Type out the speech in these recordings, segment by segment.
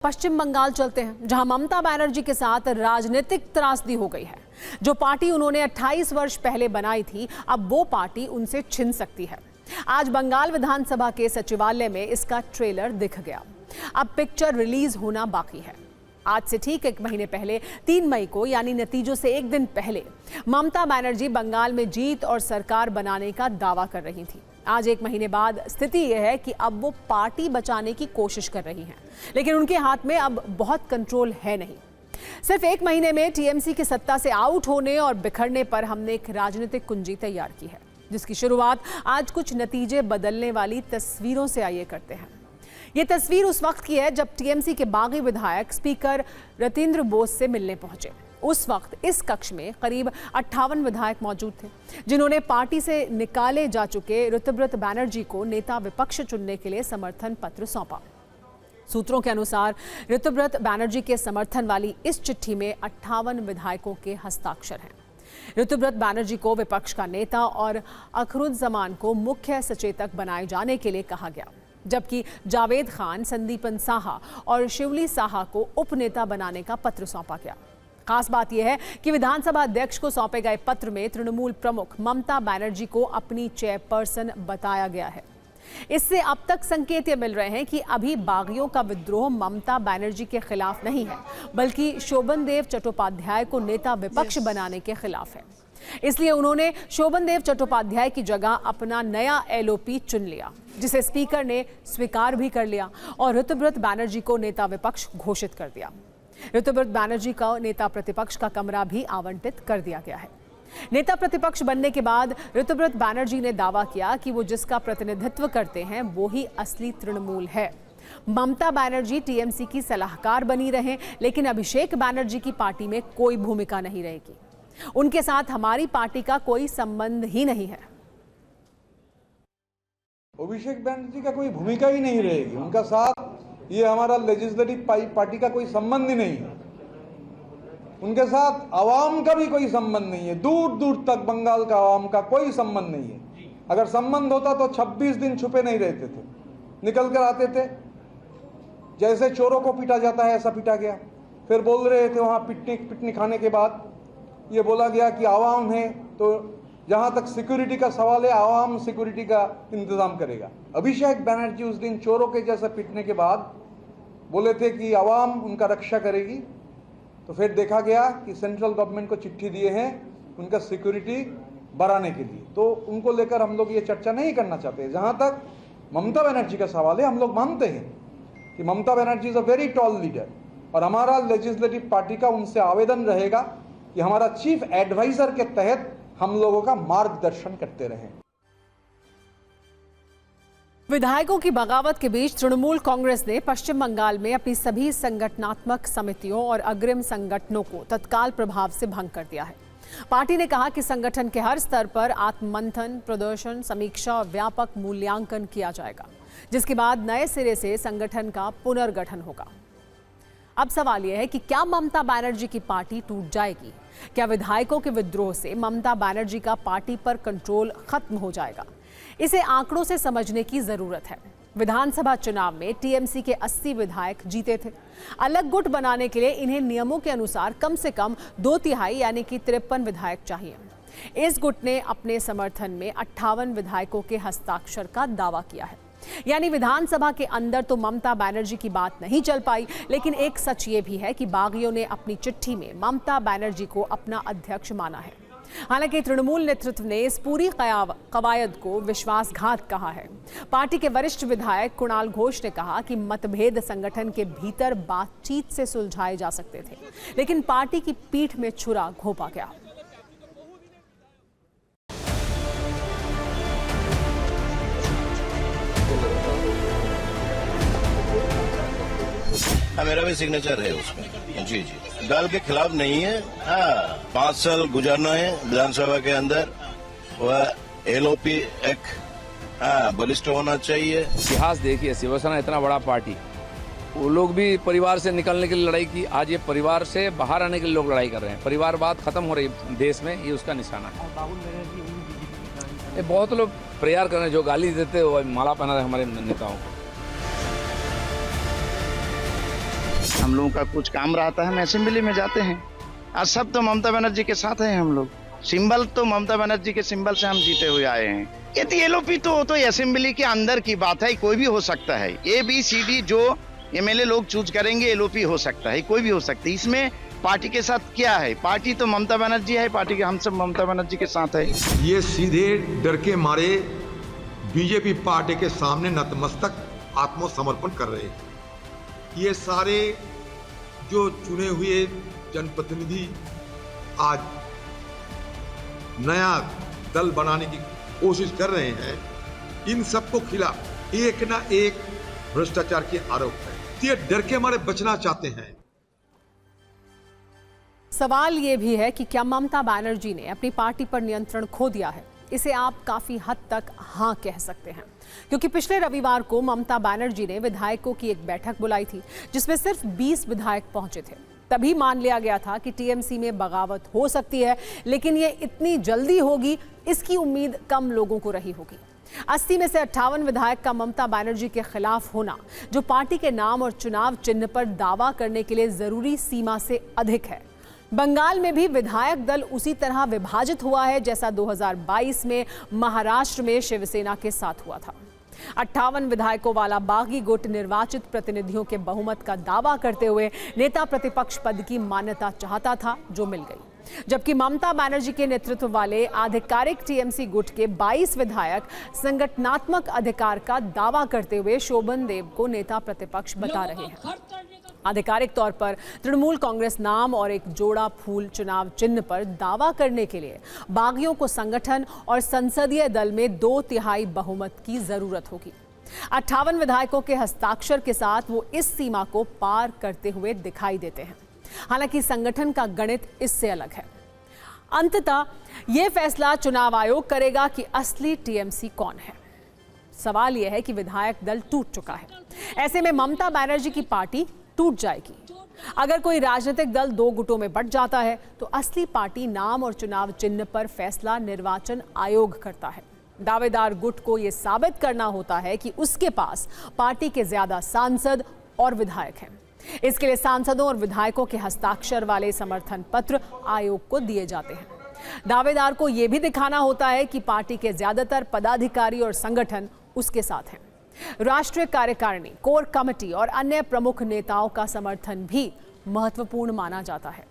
पश्चिम बंगाल चलते हैं, जहां ममता बनर्जी के साथ राजनीतिक त्रासदी हो गई है। जो पार्टी उन्होंने 28 वर्ष पहले बनाई थी, अब वो पार्टी उनसे छिन सकती है। आज बंगाल विधानसभा के सचिवालय में इसका ट्रेलर दिख गया। अब पिक्चर रिलीज होना बाकी है। आज से ठीक 1 महीने पहले 3 मई को, यानी नतीजों से 1 दिन पहले, ममता बनर्जी बंगाल में जीत और सरकार बनाने का दावा कर रही थी। आज 1 महीने बाद स्थिति यह है कि अब वो पार्टी बचाने की कोशिश कर रही हैं, लेकिन उनके हाथ में अब बहुत कंट्रोल है नहीं। सिर्फ 1 महीने में टीएमसी की सत्ता से आउट होने और बिखरने पर हमने एक राजनीतिक कुंजी तैयार की है, जिसकी शुरुआत आज कुछ नतीजे बदलने वाली तस्वीरों से आइए करते हैं। ये तस्वीर उस वक्त की है जब टीएमसी के बागी विधायक स्पीकर रतिंद्र बोस से मिलने पहुंचे। उस वक्त इस कक्ष में करीब 58 विधायक मौजूद थे, जिन्होंने पार्टी से निकाले जा चुके ऋतुव्रत बनर्जी को नेता विपक्ष चुनने के लिए समर्थन पत्र सौंपा। सूत्रों के अनुसार ऋतुव्रत बनर्जी के समर्थन वाली इस चिट्ठी में 58 विधायकों के हस्ताक्षर हैं। ऋतुव्रत बनर्जी को विपक्ष का नेता और अखरुद्दीन को मुख्य सचेतक बनाए जाने के लिए कहा गया, जबकि जावेद खान, संदीपन साहा और शिवली साहा को उपनेता बनाने का पत्र सौंपा गया। खास बात यह है कि विधानसभा अध्यक्ष को सौंपे गए पत्र में तृणमूल प्रमुख ममता बनर्जी को अपनी चेयरपर्सन बताया गया है। इससे अब तक संकेत ये मिल रहे हैं कि अभी बागियों का विद्रोह ममता बनर्जी के खिलाफ नहीं है, बल्कि शोभनदेव चट्टोपाध्याय को नेता विपक्ष बनाने के खिलाफ है। इसलिए उन्होंने शोभनदेव चट्टोपाध्याय की जगह अपना नया एलओपी चुन लिया, जिसे स्पीकर ने स्वीकार भी कर लिया और ऋतुव्रत बनर्जी को नेता विपक्ष घोषित कर दिया। ऋतुव्रत बनर्जी का नेता प्रतिपक्ष का कमरा भी आवंटित कर दिया गया है। नेता प्रतिपक्ष बनने के बाद ऋतुव्रत बनर्जी ने दावा किया कि वो जिसका प्रतिनिधित्व करते हैं वो ही असली तृणमूल है। ममता बनर्जी टीएमसी की सलाहकार बनी रहे, लेकिन अभिषेक बनर्जी की पार्टी में कोई भूमिका नहीं रहेगी। उनके साथ हमारी पार्टी का कोई संबंध ही नहीं है। अभिषेक बनर्जी का कोई भूमिका ही नहीं रहेगी, उनका साथ ये हमारा लेजिस्लेटिव पार्टी का कोई संबंध ही नहीं है। उनके साथ आवाम का भी कोई संबंध नहीं है, दूर दूर तक बंगाल का आवाम का कोई संबंध नहीं है। अगर संबंध होता तो 26 दिन छुपे नहीं रहते थे, निकल कर आते थे। जैसे चोरों को पीटा जाता है ऐसा पीटा गया। फिर बोल रहे थे वहाँ पिकनिक खाने के बाद ये बोला गया कि आवाम है, तो जहाँ तक सिक्योरिटी का सवाल है, आवाम सिक्योरिटी का इंतजाम करेगा। अभिषेक बनर्जी उस दिन चोरों के जैसा पीटने के बाद बोले थे कि आवाम उनका रक्षा करेगी। तो फिर देखा गया कि सेंट्रल गवर्नमेंट को चिट्ठी दिए हैं उनका सिक्योरिटी बढ़ाने के लिए। तो उनको लेकर हम लोग ये चर्चा नहीं करना चाहते। जहाँ तक ममता बनर्जी का सवाल है, हम लोग मानते हैं कि Mamata Banerjee is a very tall leader, और हमारा लेजिस्लेटिव पार्टी का उनसे आवेदन रहेगा कि हमारा चीफ एडवाइजर के तहत हम लोगों का मार्गदर्शन करते रहें। विधायकों की बगावत के बीच तृणमूल कांग्रेस ने पश्चिम बंगाल में अपनी सभी संगठनात्मक समितियों और अग्रिम संगठनों को तत्काल प्रभाव से भंग कर दिया है। पार्टी ने कहा कि संगठन के हर स्तर पर आत्ममंथन, प्रदर्शन, समीक्षा और व्यापक मूल्यांकन किया जाएगा, जिसके बाद नए सिरे से संगठन का पुनर्गठन होगा। अब सवाल यह है कि क्या ममता बनर्जी की पार्टी टूट जाएगी? क्या विधायकों के विद्रोह से ममता बनर्जी का पार्टी पर कंट्रोल खत्म हो जाएगा? इसे आंकड़ों से समझने की जरूरत है। विधानसभा चुनाव में टीएमसी के 80 विधायक जीते थे। अलग गुट बनाने के लिए इन्हें नियमों के अनुसार कम से कम 2/3 यानी कि 53 विधायक चाहिए। इस गुट ने अपने समर्थन में 58 विधायकों के हस्ताक्षर का दावा किया है। यानी विधानसभा के अंदर तो ममता बनर्जी की बात नहीं चल पाई, लेकिन एक सच ये भी है कि बागियों ने अपनी चिट्ठी में ममता बनर्जी को अपना अध्यक्ष माना है। हालांकि तृणमूल नेतृत्व ने इस पूरी कवायद को विश्वासघात कहा है। पार्टी के वरिष्ठ विधायक कुणाल घोष ने कहा कि मतभेद संगठन के भीतर बातचीत से सुलझाए जा सकते थे, लेकिन पार्टी की पीठ में छुरा घोंपा गया। मेरा भी सिग्नेचर है उसमें। जी जी, दल के खिलाफ नहीं है। हाँ, 5 साल गुजारना है विधानसभा के अंदर। वह एलओपी एक बलिष्ठ होना चाहिए। इतिहास देखिए, शिवसेना इतना बड़ा पार्टी, वो लोग भी परिवार से निकलने के लिए लड़ाई की। आज ये परिवार से बाहर आने के लिए लोग लड़ाई कर रहे हैं। परिवारवाद खत्म हो रही है देश में, ये उसका निशाना है। ये बहुत लोग प्रेयर कर रहे हैं, जो गाली देते हैं वो माला पहना रहे हमारे नेताओं को। हम लोगों का कुछ काम रहता है, हम असेंबली में जाते हैं। आज सब तो ममता बनर्जी के साथ हैं हम लोग। सिंबल तो ममता बनर्जी के सिंबल से हम जीते हुए आए हैं। यदि एलओपी तो असेंबली के अंदर की बात है, कोई भी हो सकता है। ABCD जो एमएलए लोग चूज करेंगे एलओपी हो सकता है, कोई भी हो सकता है। इसमें पार्टी के साथ क्या है? पार्टी तो ममता बनर्जी है, पार्टी के हम सब ममता बनर्जी के साथ है। ये सीधे डर के मारे बीजेपी पार्टी के सामने नतमस्तक आत्मसमर्पण कर रहे हैं। ये सारे जो चुने हुए जनप्रतिनिधि आज नया दल बनाने की कोशिश कर रहे हैं, इन सबको खिलाफ एक ना एक भ्रष्टाचार के आरोप है। ये डर के मारे बचना चाहते हैं। सवाल ये भी है कि क्या ममता बनर्जी ने अपनी पार्टी पर नियंत्रण खो दिया है? इसे आप काफी हद तक हाँ कह सकते हैं, क्योंकि पिछले रविवार को ममता बनर्जी ने विधायकों की एक बैठक बुलाई थी जिसमें सिर्फ 20 विधायक पहुंचे थे। तभी मान लिया गया था कि टीएमसी में बगावत हो सकती है, लेकिन ये इतनी जल्दी होगी इसकी उम्मीद कम लोगों को रही होगी। 80 में से 58 विधायक का ममता बनर्जी के खिलाफ होना, जो पार्टी के नाम और चुनाव चिन्ह पर दावा करने के लिए जरूरी सीमा से अधिक है। बंगाल में भी विधायक दल उसी तरह विभाजित हुआ है जैसा 2022 में महाराष्ट्र में शिवसेना के साथ हुआ था। 58 विधायकों वाला बागी गुट निर्वाचित प्रतिनिधियों के बहुमत का दावा करते हुए नेता प्रतिपक्ष पद की मान्यता चाहता था, जो मिल गई। जबकि ममता बनर्जी के नेतृत्व वाले आधिकारिक टीएमसी गुट के 22 विधायक संगठनात्मक अधिकार का दावा करते हुए शोभन देव को नेता प्रतिपक्ष बता रहे हैं। आधिकारिक तौर पर तृणमूल कांग्रेस नाम और एक जोड़ा फूल चुनाव चिन्ह पर दावा करने के लिए बागियों को संगठन और संसदीय दल में 2/3 बहुमत की जरूरत होगी। 58 विधायकों के हस्ताक्षर के साथ वो इस सीमा को पार करते हुए दिखाई देते हैं। हालांकि संगठन का गणित इससे अलग है। अंततः यह फैसला चुनाव आयोग करेगा कि असली टीएमसी कौन है। सवाल यह है कि विधायक दल टूट चुका है। ऐसे में ममता बनर्जी की पार्टी टूट जाएगी। अगर कोई राजनीतिक दल 2 गुटों में बंट जाता है तो असली पार्टी नाम और चुनाव चिन्ह पर फैसला निर्वाचन आयोग करता है। दावेदार गुट को यह साबित करना होता है कि उसके पास पार्टी के ज्यादा सांसद और विधायक हैं। इसके लिए सांसदों और विधायकों के हस्ताक्षर वाले समर्थन पत्र आयोग को दिए जाते हैं। दावेदार को यह भी दिखाना होता है कि पार्टी के ज्यादातर पदाधिकारी और संगठन उसके साथ हैं। राष्ट्रीय कार्यकारिणी, कोर कमेटी और अन्य प्रमुख नेताओं का समर्थन भी महत्वपूर्ण माना जाता है।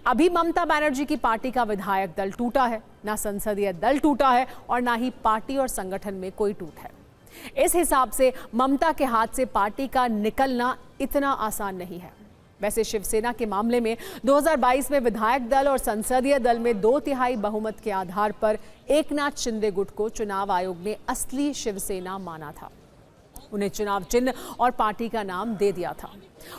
अभी ममता बनर्जी की पार्टी का विधायक दल टूटा है, ना संसदीय दल टूटा है और ना ही पार्टी और संगठन में कोई टूट है। इस हिसाब से ममता के हाथ से पार्टी का निकलना इतना आसान नहीं है। वैसे शिवसेना के मामले में 2022 में विधायक दल और संसदीय दल में 2/3 बहुमत के आधार पर एकनाथ शिंदे गुट को चुनाव आयोग ने असली शिवसेना माना था। उन्हें चुनाव चिन्ह और पार्टी का नाम दे दिया था।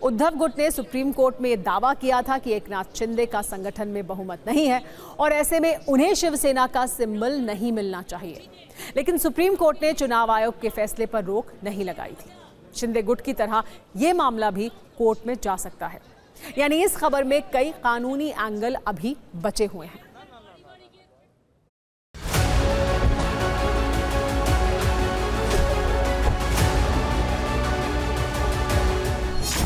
उद्धव गुट ने सुप्रीम कोर्ट में यह दावा किया था कि एकनाथ शिंदे का संगठन में बहुमत नहीं है और ऐसे में उन्हें शिवसेना का सिंबल नहीं मिलना चाहिए। लेकिन सुप्रीम कोर्ट ने चुनाव आयोग के फैसले पर रोक नहीं लगाई थी। शिंदे गुट की तरह यह मामला भी कोर्ट में जा सकता है। यानी इस खबर में कई कानूनी एंगल अभी बचे हुए हैं।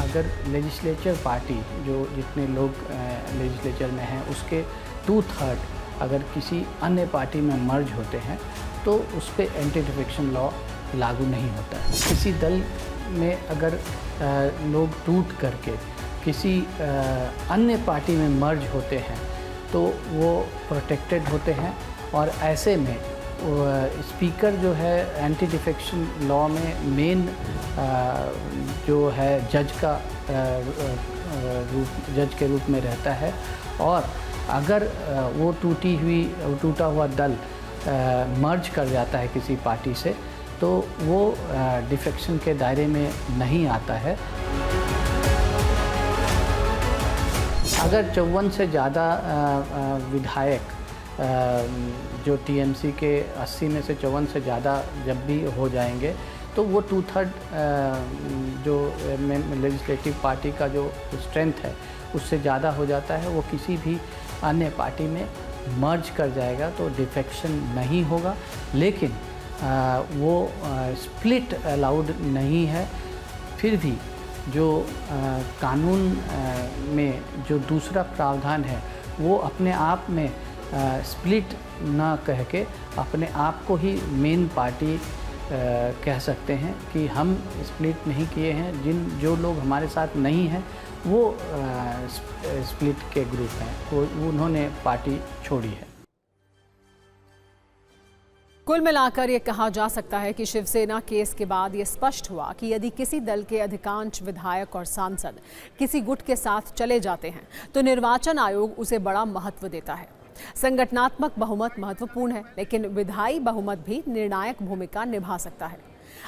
अगर लेजिस्लेचर पार्टी जो जितने लोग लेजिस्लेचर में हैं उसके 2/3 अगर किसी अन्य पार्टी में मर्ज होते हैं तो उस पर एंटी डिफेक्शन लॉ लागू नहीं होता है। किसी दल में अगर लोग टूट करके किसी अन्य पार्टी में मर्ज होते हैं तो वो प्रोटेक्टेड होते हैं और ऐसे में स्पीकर जो है एंटी डिफेक्शन लॉ में मेन जो है जज के रूप में रहता है। और अगर वो टूटा हुआ दल मर्ज कर जाता है किसी पार्टी से तो वो डिफेक्शन के दायरे में नहीं आता है। अगर 54 से ज़्यादा विधायक जो टीएमसी के 80 में से 54 से ज़्यादा जब भी हो जाएंगे तो वो 2/3 जो लेजिस्लेटिव पार्टी का जो स्ट्रेंथ है उससे ज़्यादा हो जाता है। वो किसी भी अन्य पार्टी में मर्ज कर जाएगा तो डिफेक्शन नहीं होगा। लेकिन वो स्प्लिट अलाउड नहीं है। फिर भी जो कानून में जो दूसरा प्रावधान है वो अपने आप में स्प्लिट ना कह के अपने आप को ही मेन पार्टी कह सकते हैं कि हम स्प्लिट नहीं किए हैं। जो लोग हमारे साथ नहीं हैं वो स्प्लिट के ग्रुप हैं, वो उन्होंने पार्टी छोड़ी है। कुल मिलाकर ये कहा जा सकता है कि शिवसेना केस के बाद ये स्पष्ट हुआ कि यदि किसी दल के अधिकांश विधायक और सांसद किसी गुट के साथ चले जाते हैं तो निर्वाचन आयोग उसे बड़ा महत्व देता है। संगठनात्मक बहुमत महत्वपूर्ण है, लेकिन विधायी बहुमत भी निर्णायक भूमिका निभा सकता है।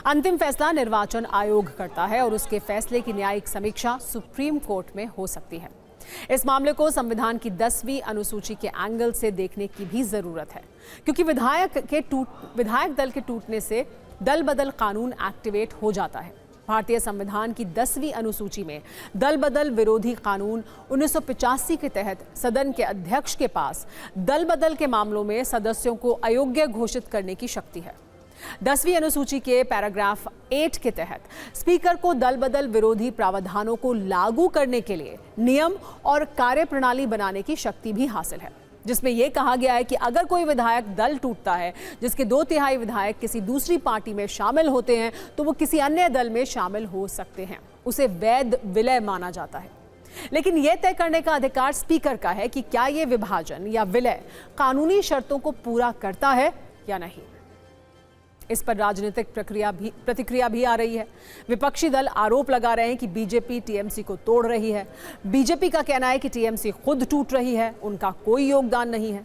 अंतिम फैसला निर्वाचन आयोग करता है और उसके फैसले की न्यायिक समीक्षा सुप्रीम कोर्ट में हो सकती है। इस मामले को संविधान की 10वीं अनुसूची के एंगल से देखने की भी जरूरत है, क्योंकि विधायक दल के टूटने से दल बदल कानून एक्टिवेट हो जाता है। भारतीय संविधान की 10वीं अनुसूची में दल बदल विरोधी कानून 1985 के तहत सदन के अध्यक्ष के पास दल बदल के मामलों में सदस्यों को अयोग्य घोषित करने की शक्ति है। 10वीं अनुसूची के पैराग्राफ 8 के तहत स्पीकर को दल बदल विरोधी प्रावधानों को लागू करने के लिए नियम और कार्यप्रणाली बनाने की शक्ति भी हासिल है, जिसमें यह कहा गया है कि अगर कोई विधायक दल टूटता है जिसके 2/3 विधायक किसी दूसरी पार्टी में शामिल होते हैं तो वो किसी अन्य दल में शामिल हो सकते हैं। उसे वैध विलय माना जाता है। लेकिन यह तय करने का अधिकार स्पीकर का है कि क्या यह विभाजन या विलय कानूनी शर्तों को पूरा करता है या नहीं। इस पर राजनीतिक प्रतिक्रिया भी आ रही है। विपक्षी दल आरोप लगा रहे हैं कि बीजेपी टीएमसी को तोड़ रही है। बीजेपी का कहना है कि टीएमसी खुद टूट रही है, उनका कोई योगदान नहीं है।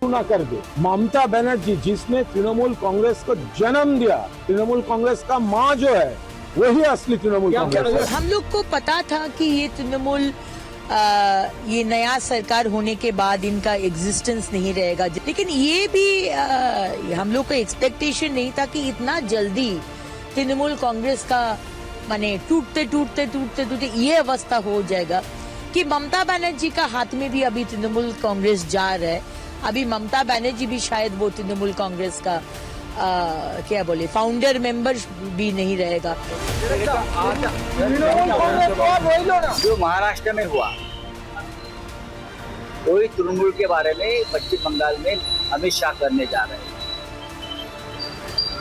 ना कर दे ममता बनर्जी, जिसने तृणमूल कांग्रेस को जन्म दिया, तृणमूल कांग्रेस का माँ जो है वही असली तृणमूल कांग्रेस है। हम लोग को पता था कि ये तृणमूल ये नया सरकार होने के बाद इनका एग्जिस्टेंस नहीं रहेगा, लेकिन ये भी हम लोग का एक्सपेक्टेशन नहीं था कि इतना जल्दी तृणमूल कांग्रेस का माने टूटते ये अवस्था हो जाएगा कि ममता बनर्जी का हाथ में भी अभी तृणमूल कांग्रेस जा रहा है। अभी ममता बनर्जी भी शायद वो तृणमूल कांग्रेस का क्या बोले फाउंडर मेंबर भी नहीं रहेगा। जो महाराष्ट्र में हुआ वही तृणमूल के बारे में पश्चिम बंगाल में अमित शाह करने जा रहे हैं,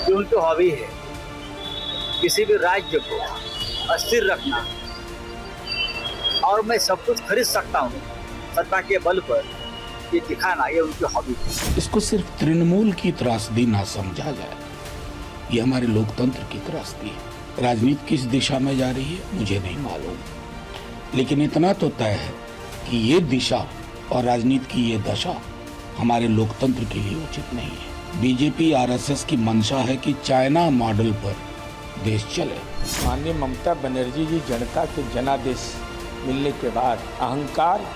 जो उनकी हॉबी है किसी भी राज्य को अस्थिर रखना, और मैं सब कुछ खरीद सकता हूँ सत्ता के बल पर, ये दिखाना, ये उनकी हॉबी है। इसको सिर्फ तृणमूल की त्रासदी ना समझा जाए, ये हमारे लोकतंत्र की त्रासदी है। राजनीति किस दिशा में जा रही है मुझे नहीं मालूम, लेकिन इतना तो तय है कि ये दिशा और राजनीति की ये दशा हमारे लोकतंत्र के लिए उचित नहीं है। बीजेपी आरएसएस की मंशा है कि चाइना मॉडल पर देश चले। माननीय ममता बनर्जी जी जनता के जनादेश मिलने के बाद अहंकार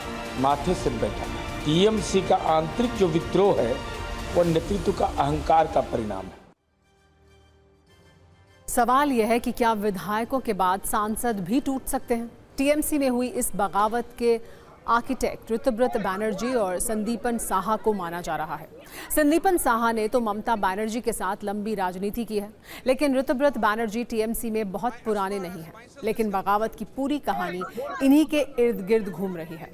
माथे से बैठा। टीएमसी का आंतरिक जो विद्रोह है वो नेतृत्व का अहंकार का परिणाम है। सवाल यह है कि क्या विधायकों के बाद सांसद भी टूट सकते हैं? टीएमसी में हुई इस बगावत के आर्किटेक्ट ऋतुव्रत बैनर्जी और संदीपन साहा को माना जा रहा है। संदीपन साहा ने तो ममता बनर्जी के साथ लंबी राजनीति की है, लेकिन ऋतुव्रत बैनर्जी टीएमसी में बहुत पुराने नहीं हैं। लेकिन बगावत की पूरी कहानी इन्हीं के इर्द गिर्द घूम रही है।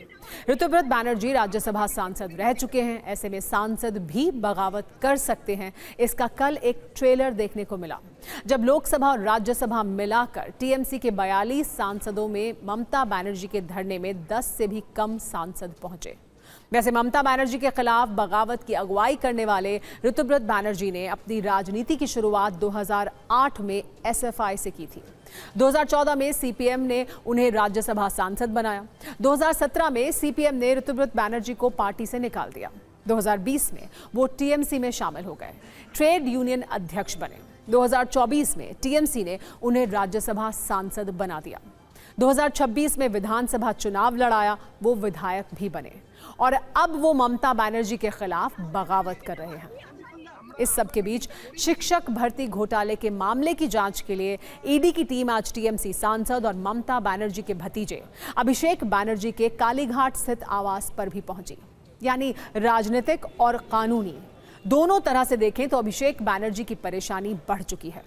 ऋतुव्रत बैनर्जी राज्यसभा सांसद रह चुके हैं, ऐसे में सांसद भी बगावत कर सकते हैं। इसका कल एक ट्रेलर देखने को मिला, जब लोकसभा और राज्यसभा मिलाकर टीएमसी के 42 सांसदों में ममता बनर्जी के धरने में 10 से भी कम सांसद पहुंचे। वैसे ममता बनर्जी के खिलाफ बगावत की अगुवाई करने वाले ऋतुव्रत बैनर्जी ने अपनी राजनीति की शुरुआत 2008 में एसएफआई से की थी। 2014 में सीपीएम ने उन्हें राज्यसभा सांसद बनाया। 2017 में सीपीएम ने ऋतुव्रत बैनर्जी को पार्टी से निकाल दिया। 2020 में वो टीएमसी में शामिल हो गए, ट्रेड यूनियन अध्यक्ष बने। 2024 में टीएमसी ने उन्हें राज्यसभा सांसद बना दिया। 2026 में विधानसभा चुनाव लड़ाया, वो विधायक भी बने और अब वो ममता बनर्जी के खिलाफ बगावत कर रहे हैं। इस सब के बीच शिक्षक भर्ती घोटाले के मामले की जांच के लिए ईडी की टीम आज टीएमसी सांसद और ममता बनर्जी के भतीजे अभिषेक बनर्जी के कालीघाट स्थित आवास पर भी पहुंची। यानी राजनीतिक और कानूनी दोनों तरह से देखें तो अभिषेक बनर्जी की परेशानी बढ़ चुकी है।